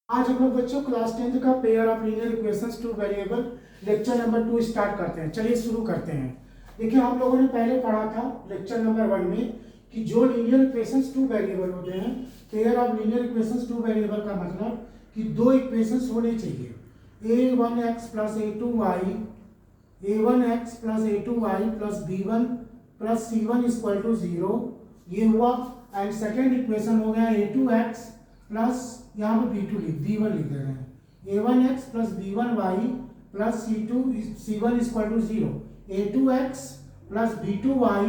आज हम लोग बच्चों क्लास 10th का pair of linear equations two variable lecture number 2 start करते हैं। चलिए शुरू करते हैं। देखिए हम लोगों ने पहले पढ़ा था लेक्चर नंबर 1 में कि जो लीनियर इक्वेशंस टू वेरिएबल होते हैं, pair of linear equations two variable का मतलब कि दो इक्वेशंस होने चाहिए, a1x plus a2y, a1x plus a2y plus b1 plus c1 equal to 0, ये हुआ। एंड सेकेंड इक्वेशन हो गया a2x प्लस यहाँ पे b1 लिख दे रहे हैं, a1x plus b1y plus c1 equal to 0, a2x plus b2y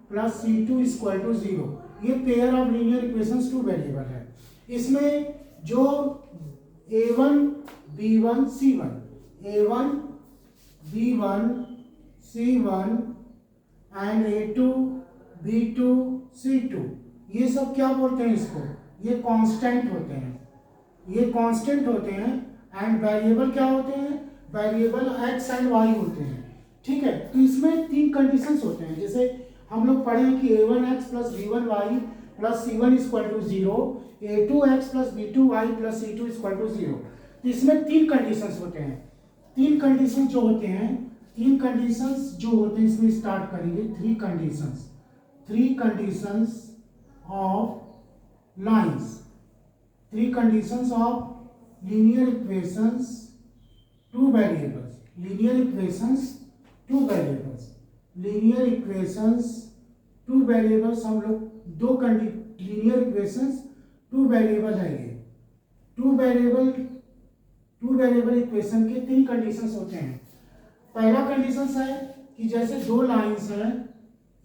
plus c2 equal to 0। ये pair of linear equations two variable है। इसमें जो a1 b1 c1, a1 b1 c1 and a2 b2 c2, ये सब क्या बोलते हैं इसको, ये कांस्टेंट होते हैं, ये कांस्टेंट होते हैं। एंड वेरिएबल क्या होते हैं, वेरिएबल x एंड y होते हैं। ठीक है, तो इसमें तीन कंडीशंस होते हैं। जैसे हम लोग पढ़े कि a1x plus b1y plus c1 equal to 0, a2x plus b2y plus c2 equal to 0। तो इसमें तीन कंडीशंस होते हैं। तीन कंडीशन जो होते हैं, तीन कंडीशंस जो होते हैं इसमें स्टार्ट करेंगे। Three conditions of lines, three conditions of linear equations two variables, linear equations two variables, linear equations two variables. हम लोग दो लीनियर इक्वेशंस टू वेरिएबल है। ये टू वेरिएबल इक्वेशन के तीन कंडीशंस होते हैं। पहला कंडीशंस है कि जैसे दो लाइंस हैं,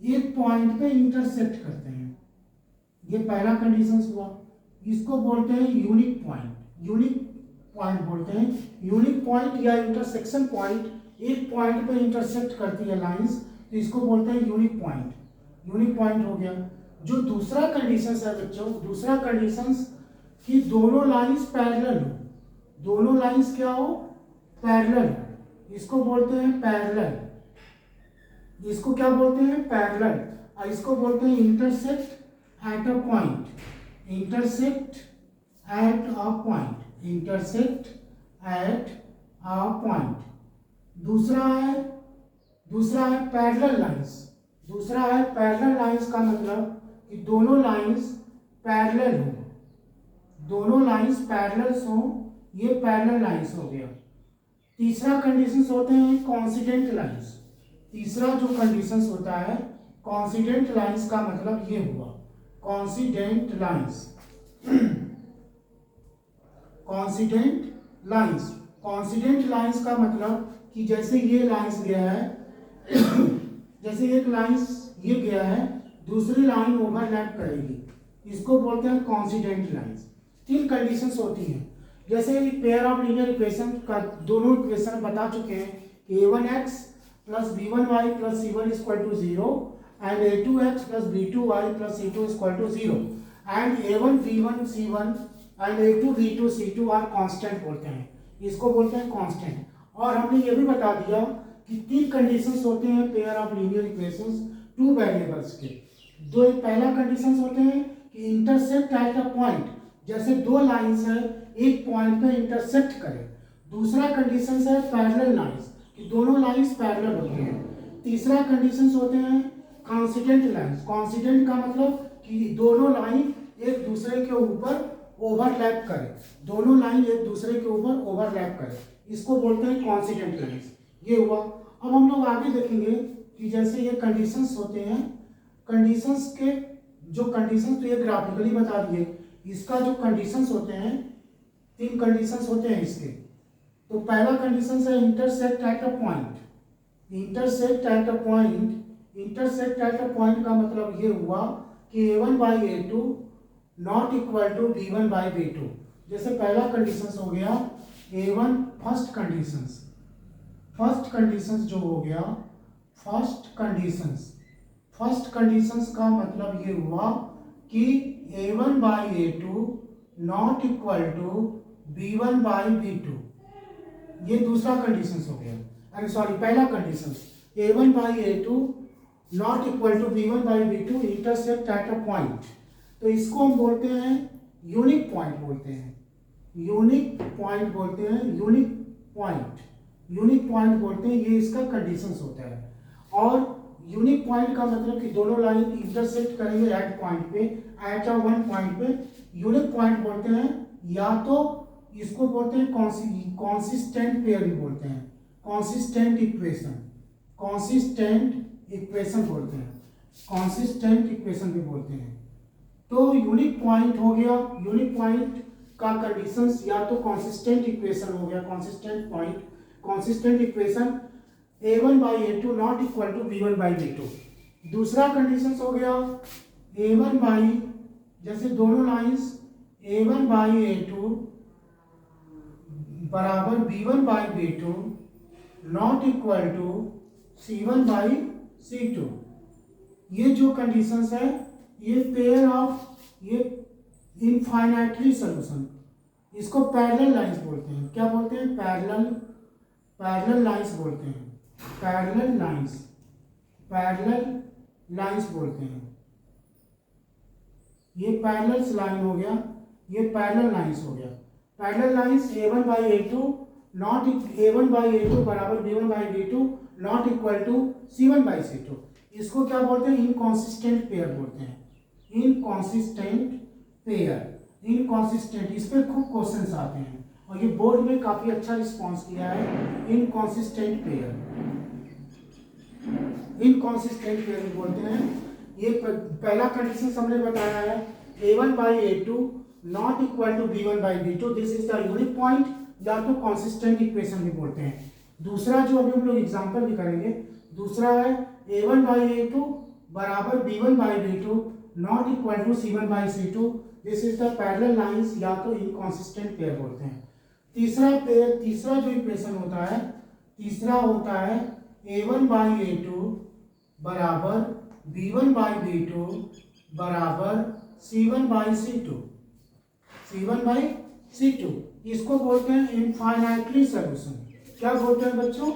एक पॉइंट पे इंटरसेक्ट करते हैं, ये पहला कंडीशंस हुआ। इसको बोलते हैं यूनिक पॉइंट, यूनिक पॉइंट बोलते हैं। यूनिक पॉइंट या इंटरसेक्शन पॉइंट, एक पॉइंट पे इंटरसेक्ट करती है लाइंस, तो इसको बोलते हैं यूनिक पॉइंट। यूनिक पॉइंट हो गया। जो दूसरा कंडीशंस है बच्चों, दूसरा कंडीशंस कि दोनों लाइंस पैरेलल हो, दोनों लाइंस क्या हो, पैरेलल हो, इसको बोलते हैं पैरेलल। इसको क्या बोलते हैं, पैरेलल। और इसको बोलते हैं intersect at a point, intersect at a point, intersect at a point. दूसरा है पैरेलल लाइंस। दूसरा है पैरेलल लाइंस का मतलब कि दोनों लाइंस पैरेलल हो, दोनों लाइंस पैरेलल हो, ये पैरेलल लाइंस हो गया। तीसरा कंडीशंस होते हैं कॉन्सिडेंट लाइंस। तीसरा जो कंडीशंस होता है कॉन्सिडेंट लाइंस का मतलब ये हुआ, coincident lines. Coincident lines, coincident lines का मतलब कि जैसे ये लाइंस गया है जैसे एक लाइंस ये गया है, दूसरी लाइन ओवरलैप करेगी, इसको बोलते हैं कॉन्सिडेंट लाइंस। तीन कंडीशंस होती हैं। जैसे पेयर ऑफ लीनियर इक्वेशन का दोनों इक्वेशन बता चुके हैं कि a1x plus b1y plus c1 equal to 0 and a2x plus b2y plus c2 equal to 0 and a1 b1 c1 and a2 b2 c2 are constant बोलते हैं, इसको बोलते हैं कांस्टेंट। और हमने ये भी बता दिया कि तीन कंडीशंस होते हैं pair of linear equations two variables के। दो पहला कंडीशंस होते हैं कि इंटरसेक्ट एट अ पॉइंट, जैसे दो लाइंस है एक पॉइंट पे इंटरसेक्ट करें। दूसरा कंडीशंस है पैरेलल लाइंस, कि दोनों लाइंस पैरेलल होते हैं। तीसरा कंडीशंस होते हैं कॉन्सिडेंट लाइंस। कॉन्सिडेंट का मतलब कि दोनों लाइन एक दूसरे के ऊपर ओवरलैप करें, दोनों लाइन एक दूसरे के ऊपर ओवरलैप करें, इसको बोलते हैं कॉन्सिडेंट लाइंस। ये हुआ। अब हम लोग आगे देखेंगे कि जैसे ये कंडीशंस होते हैं, कंडीशंस के जो कंडीशंस तो ये ग्राफिकली बता दिए, इसका जो कंडीशंस होते हैं, तीन कंडीशंस होते हैं इसके। तो पहला कंडीशन है intersect at a point. Intersect at a point, intersect at a point का मतलब ये हुआ कि a1 by a2 not equal to b1 by b2। जैसे पहला कंडीशन हो गया a1, फर्स्ट कंडीशंस जो हो गया, फर्स्ट कंडीशंस का मतलब ये हुआ कि a1 by a2 not equal to b1 by b2। ये दूसरा कंडीशंस हो गया, अरे सॉरी पहला condition, a1 by a2 not equal to b1 by b2 intersect at a point. तो इसको हम बोलते हैं यूनिक पॉइंट बोलते हैं, यूनिक पॉइंट बोलते हैं, यूनिक पॉइंट बोलते हैं, ये इसका कंडीशंस होता है। और यूनिक पॉइंट का मतलब कि दोनों लाइन इंटरसेक्ट करेंगे एट पॉइंट पे, एट अ वन पॉइंट पे। यूनिक पॉइंट बोलते हैं, या तो इसको बोलते हैं कॉन्सिस्टेंट पेयर भी बोलते हैं, कॉन्सिस्टेंट इक्वेशन बोलते हैं, कॉन्सिस्टेंट इक्वेशन भी बोलते हैं। तो यूनिक पॉइंट हो गया, यूनिक पॉइंट का कंडीशंस या तो कॉन्सिस्टेंट इक्वेशन हो गया, consistent point, consistent equation a1 by a2 not equal to b1 by b2। दूसरा कंडीशंस हो गया a1 by, जैसे दोनों लाइंस a1 by a2 बराबर b1 by b2 not equal to c1 by c2। ये जो कंडीशंस है, ये पेयर ऑफ, ये इनफाइनाइटली सॉल्यूशन, इसको पैरेलल लाइंस बोलते हैं। क्या बोलते हैं? पैरेलल लाइंस बोलते हैं, पैरेलल लाइंस बोलते हैं। ये पैरेलल लाइन हो गया, ये पैरेलल लाइंस हो गया। Parallel lines a1 by a2 not, a1 by a2 बराबर b1 by b2 not equal to c1 by c2। इसको क्या बोलते हैं? इनकॉन्सिस्टेंट पेयर बोलते हैं, इनकॉन्सिस्टेंट पेयर, इनकॉन्सिस्टेंट। इस पर खूब क्वेश्चंस आते हैं और ये बोर्ड में काफी अच्छा रिस्पांस किया है। इनकॉन्सिस्टेंट पेयर, इनकॉन्सिस्टेंट पेयर बोलते हैं। ये पहला कंडीशन हमने बताया है, a1 by a2 not equal to b1 by b2, this is the unique point, या तो कॉन्सिस्टेंट इक्वेशन भी बोलते हैं। दूसरा जो अभी हम लोग एग्जांपल भी करेंगे, दूसरा है a1 by a2 बराबर b1 by b2 not equal to c1 by c2, this is the parallel lines, या तो इनकॉन्सिस्टेंट पेयर बोलते हैं। तीसरा जो इक्वेशन होता है, तीसरा होता है a1 by a2 बराबर b1 by b2 बराबर c1 by c2, c1 by c2। इसको बोलते हैं इनफाइनाइटली सॉल्यूशन। क्या बोलते हैं बच्चों?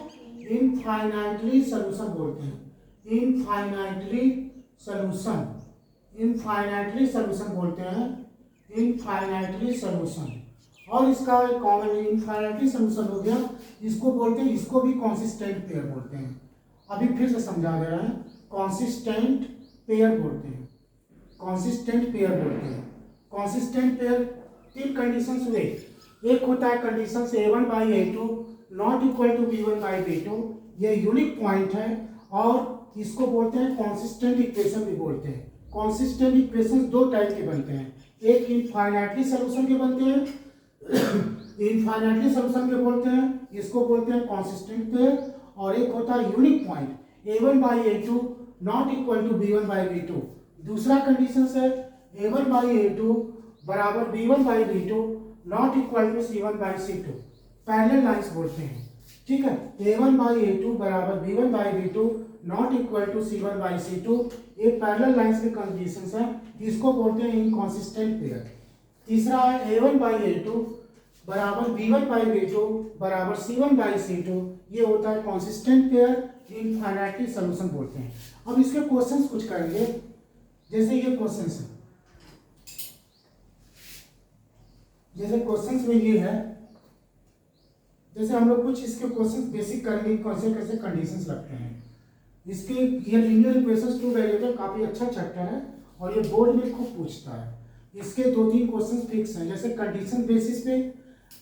इनफाइनाइटली सॉल्यूशन बोलते हैं, इनफाइनाइटली सॉल्यूशन, इनफाइनाइटली सॉल्यूशन बोलते हैं, इनफाइनाइटली सॉल्यूशन। और इसका एक कॉमन इनफाइनाइटली सॉल्यूशन हो गया, इसको बोलते हैं, इसको भी कॉन्सिस्टेंट पेयर बोलते हैं। अभी फिर से समझा गया है, कॉन्सिस्टेंट पेयर बोलते हैं, कॉन्सिस्टेंट पेयर बोलते हैं। कॉन्सिस्टेंट पेयर तीन कंडीशंस हुए, एक होता है condition a1 by a2 not equal to b1 by b2, ये यूनिक पॉइंट है, और इसको बोलते हैं कॉन्सिस्टेंट इक्वेशन भी बोलते हैं। कॉन्सिस्टेंट इक्वेशन दो टाइप के बनते हैं, एक इनफाइनाइटली सॉल्यूशन के बनते हैं, इनफाइनाइटली सॉल्यूशन के बोलते हैं, इसको बोलते हैं कॉन्सिस्टेंट पेयर। और एक होता है unique point a1 by a2 not equal to b1 by b2। दूसरा कंडीशन है a1 by a2 बराबर b1 by b2 not equal to c1 by c2, parallel lines बोलते हैं। ठीक है, a1 by a2 बराबर b1 by b2 not equal to c1 by c2, ये parallel lines के कंडीशंस हैं, इसको बोलते हैं इनकॉन्सिस्टेंट पेयर। तीसरा है a1 by a2 बराबर b1 by b2 बराबर c1 by c2, ये होता है कॉन्सिस्टेंट पेयर, इनफाइनाइटली सॉल्यूशन बोलते हैं। अब इसके क्वेश्चंस कुछ करेंगे, जैसे ये क्वेश्चंस है, जैसे क्वेश्चंस में ये है, जैसे हम लोग कुछ इसके क्वेश्चंस बेसिक करेंगे, कैसे कैसे कंडीशंस लगते हैं इसके। ये लीनियर इक्वेशंस टू वेरिएबल काफी अच्छा चैप्टर है और ये बोर्ड में खूब पूछता है। इसके 2-3 क्वेश्चंस फिक्स हैं, जैसे कंडीशन बेसिस पे।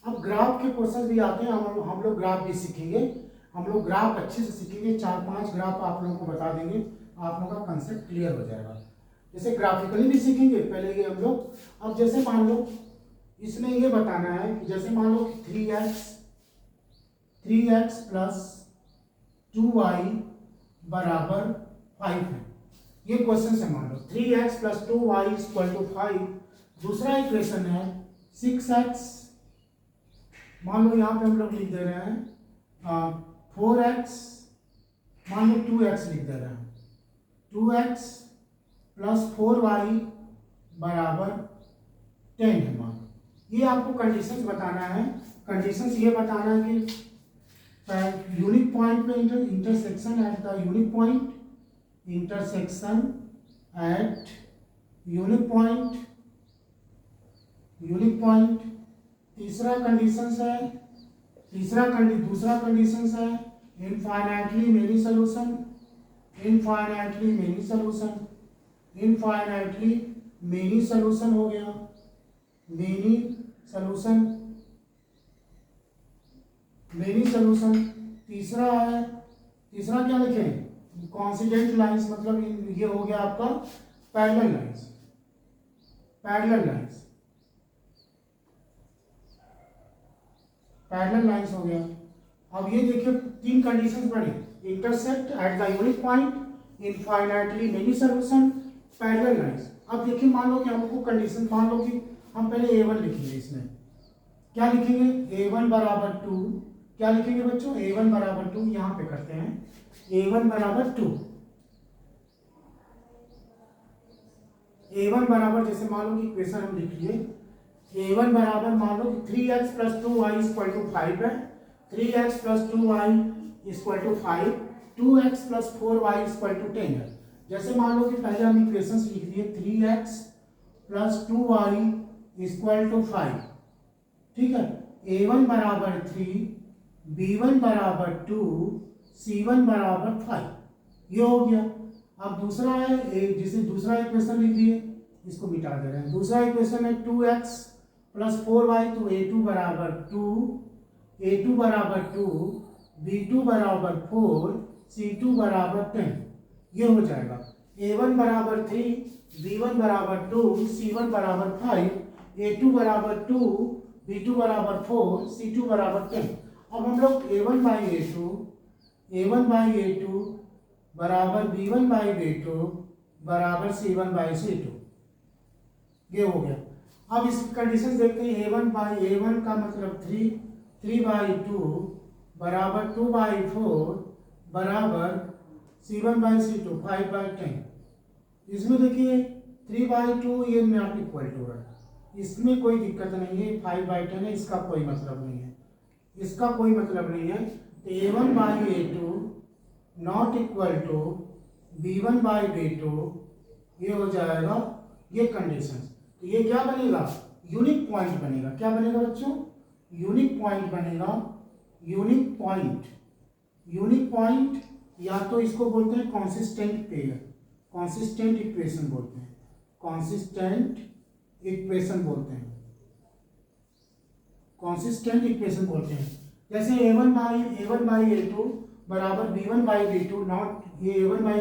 अब ग्राफ के क्वेश्चन भी आते हैं, हम लोग ग्राफ भी सीखेंगे, हम लोग ग्राफ अच्छे से सीखेंगे, 4-5 ग्राफ आप लोगों को बता देंगे, आप लोगों का कंसेप्ट क्लियर हो जाएगा। जैसे ग्राफिकली भी सीखेंगे पहले ये हम लोग। अब जैसे मान लो इसमें ये बताना है कि जैसे मान लो 3x प्लस 2y बराबर 5 है, ये क्वेश्चन है। मान लो 3x plus 2y equal to 5। दूसरा इक्वेशन है 6x, मान लो यहाँ पे हम लोग लिख दे रहे हैं 4x, मान लो 2x लिख दे रहे हैं, 2x प्लस 4y बराबर 10 है। मान ये आपको कंडीशंस बताना है। कंडीशंस ये बताना है कि यूनिक पॉइंट पे intersection at the unique point, intersection at unique point दूसरा कंडीशन है infinitely many solution, infinitely many solution हो गया, मेनी सॉल्यूशन। तीसरा क्या लिखें, कॉन्सिडेंट लाइंस, मतलब ये हो गया आपका पैरेलल लाइंस हो गया। अब ये देखिए 3 कंडीशंस बने, intersect at the unique point, infinitely many solution, parallel lines. अब देखिए मान लो कि हमको कंडीशन, मान लो कि हम पहले A1 लिखेंगे, इसमें क्या लिखेंगे, A1 बराबर 2, क्या लिखेंगे बच्चों, A1 बराबर 2, यहाँ पे करते हैं A1 बराबर 2, A1 बराबर, जैसे मान लो कि इक्वेशन हम लिख लिए, A1 बराबर मान लो कि 3x plus 2y equal to 5 है, 3x plus 2y equal to 5, 2x plus 4y equal to 10 है। जैसे मान लो कि पहले हम इक्वेशंस लिख दिए, 3x plus 2y equal to 5, ठीक है, A1 बराबर 3, B1 बराबर 2, C1 बराबर 5, ये हो गया। अब दूसरा है, जिसे दूसरा इक्वेशन लिख दिए, इसको मिटा दे रहे हैं। दूसरा इक्वेशन है 2x प्लस 4y, तो A2 बराबर 2, B2 बराबर 4, C2 बराबर 10, ये हो जाएगा। A1 बराबर 3, B1 बराबर 2, C1 बराबर 5, A2 बराबर 2, B2 बराबर 4, C2 बराबर 10। अब हम लोग A1 बाई A2 बराबर B1 बाई B2 बराबर C1 बाई C2, ये हो गया। अब इस कंडीशन देखते हैं, A1 का मतलब 3 बाई 2 बराबर 2 बाई 4 बराबर C1 बाई C2 5 बाई 10। इसमें देखिए 3 बाई 2 ये नॉट इक्वल टू है, इसमें कोई दिक्कत नहीं है, 5 बाई 10 है, इसका कोई मतलब नहीं है, तो A1 by A2 not equal to B1 by B2, ये हो जाएगा ये कंडीशन। तो ये क्या बनेगा, यूनिक पॉइंट बनेगा। क्या बनेगा बच्चों, यूनिक पॉइंट, या तो इसको बोलते हैं कॉन्सिस्टेंट पेयर, कॉन्सिस्टेंट इक्वेशन बोलते हैं, कॉन्सिस्टेंट इक्वेशन बोलते हैं। जैसे A1 बाई A2 बराबर B1 बाई B2, नॉट ये A1 बाई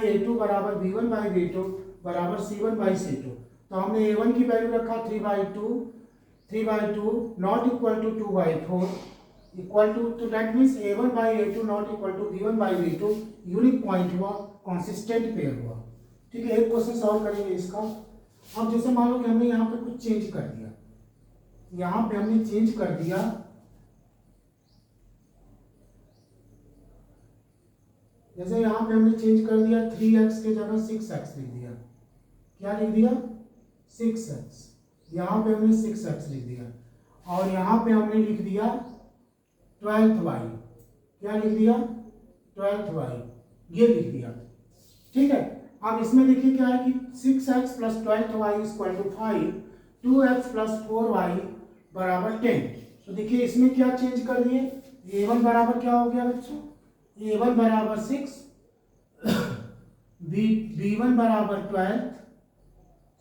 A2 बराबर B1 बाई B2 बराबर C1 बाई C2। तो हमने A1 की वैल्यू रखा 3 by 2 not equal to 2 by 4 equal to, तो that means A1 by A2 not equal to B1 by B2, unique point हुआ, consistent pair हुआ। ठीक है, एक क्वेश्चन सॉल्व करेंगे इसका। अब जैसे मान लो कि हमने यहाँ पे कुछ चेंज कर दिया, जैसे यहाँ पे हमने चेंज कर दिया 3x के जगह 6x लिख दिया। क्या लिख दिया, 6x, यहाँ पे हमने 6x लिख दिया, और यहाँ पे हमने लिख दिया 12y। क्या लिख दिया, 12y, ये लिख दिया। ठीक है, अब इसमें देखिए क्या है कि 6x plus 12y equal to 5, 2x plus 4y बराबर 10। तो देखिए इसमें क्या चेंज कर दिए, A1 बराबर क्या हो गया बच्चों, A1 बराबर 6, B1 बराबर 12,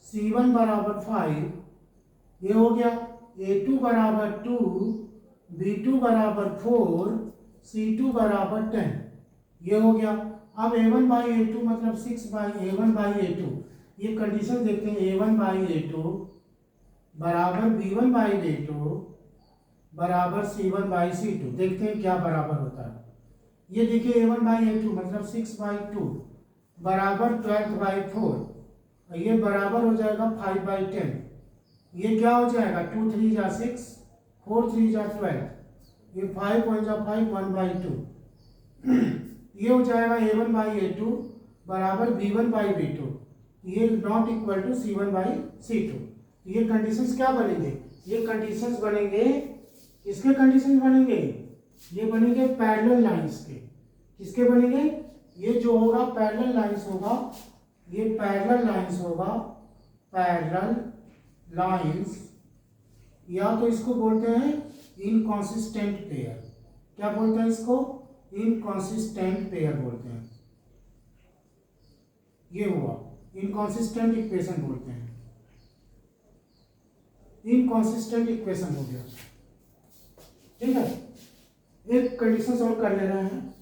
C1 बराबर 5, ये हो गया। A2 बराबर 2, B2 बराबर 4, C2 बराबर 10, ये हो गया। अब A1 बाई A2 मतलब 6 बाई A1 बाई A2, ये कंडीशन देखते हैं, A1 बाई A2 बराबर B1 बाई B2 बराबर C1 बाई C2, देखते हैं क्या बराबर होता है। ये देखिए A1 बाई A2 मतलब 6 बाई 2 बराबर 12 बाई 4, ये बराबर हो जाएगा 5 बाई 10। ये क्या हो जाएगा, 2 3 जा 6, 4 3 जा 12, ये 5 1 जा 5, 1 बाई 2, ये हो जाएगा A1 बाई A2 बराबर B1 बाई B2, ये not equal to C1 by C2। ये कंडीशंस क्या बनेंगे, ये कंडीशंस बनेंगे, इसके कंडीशंस बनेंगे, ये बनेंगे पैरेलल लाइंस के। किसके बनेंगे, ये जो होगा पैरेलल लाइंस होगा, ये पैरेलल लाइंस होगा, पैरेलल लाइंस या तो इसको बोलते हैं इनकॉन्सिस्टेंट पेयर। क्या बोलते हैं इसको? इनकॉन्सिस्टेंट पेयर बोलते हैं। ये हुआ इनकॉन्सिस्टेंट इक्वेशन बोलते हैं। इनकॉन्सिस्टेंट इक्वेशन हो गया, ठीक है। एक कंडीशन और कर ले रहे हैं,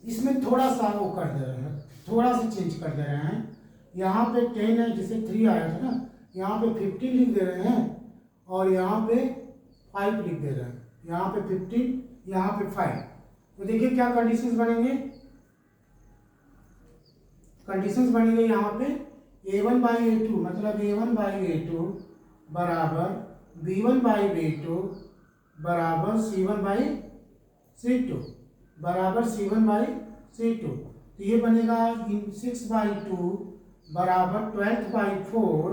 इसमें थोड़ा सा वो कर दे रहे हैं, थोड़ा सा चेंज कर दे रहे हैं। यहाँ पे 10 है, जिसे 3 आया था ना, यहाँ पे 15 लिख दे रहे हैं और यहाँ पे 5 लिख दे रहे हैं। यहाँ पे 15, यहाँ पे 5। तो देखिए क्या कंडीशंस बनेंगे। कंडीशंस बनेंगे यहाँ पे a1/a2 मतलब a1/a2 बराबर b1/b2 बराबर c1/c2 बराबर c1/c2। तो ये बनेगा 6/2 बराबर 12/4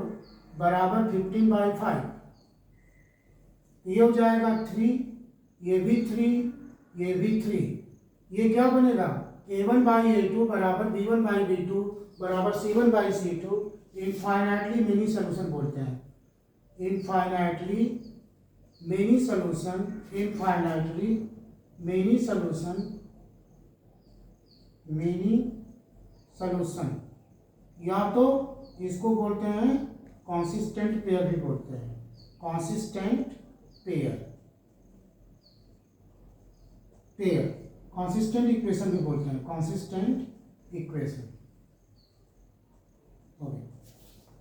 बराबर 15/5। ये हो जाएगा 3, ये भी 3, ये भी 3। ये क्या बनेगा? a1/a2 बराबर b1/b2 बराबर c1/c2। इनफाइनाइटली मेनी सोल्यूशन बोलते हैं। Infinitely many solution, infinitely many solution, many solution. या तो इसको बोलते हैं कॉन्सिस्टेंट पेयर भी बोलते हैं, consistent pair, pair consistent equation भी बोलते हैं, कॉन्सिस्टेंट इक्वेशन। ओके,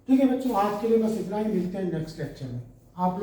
ठीक है बच्चों, आज के लिए बस इतना ही। मिलते हैं नेक्स्ट लेक्चर में। आप लोग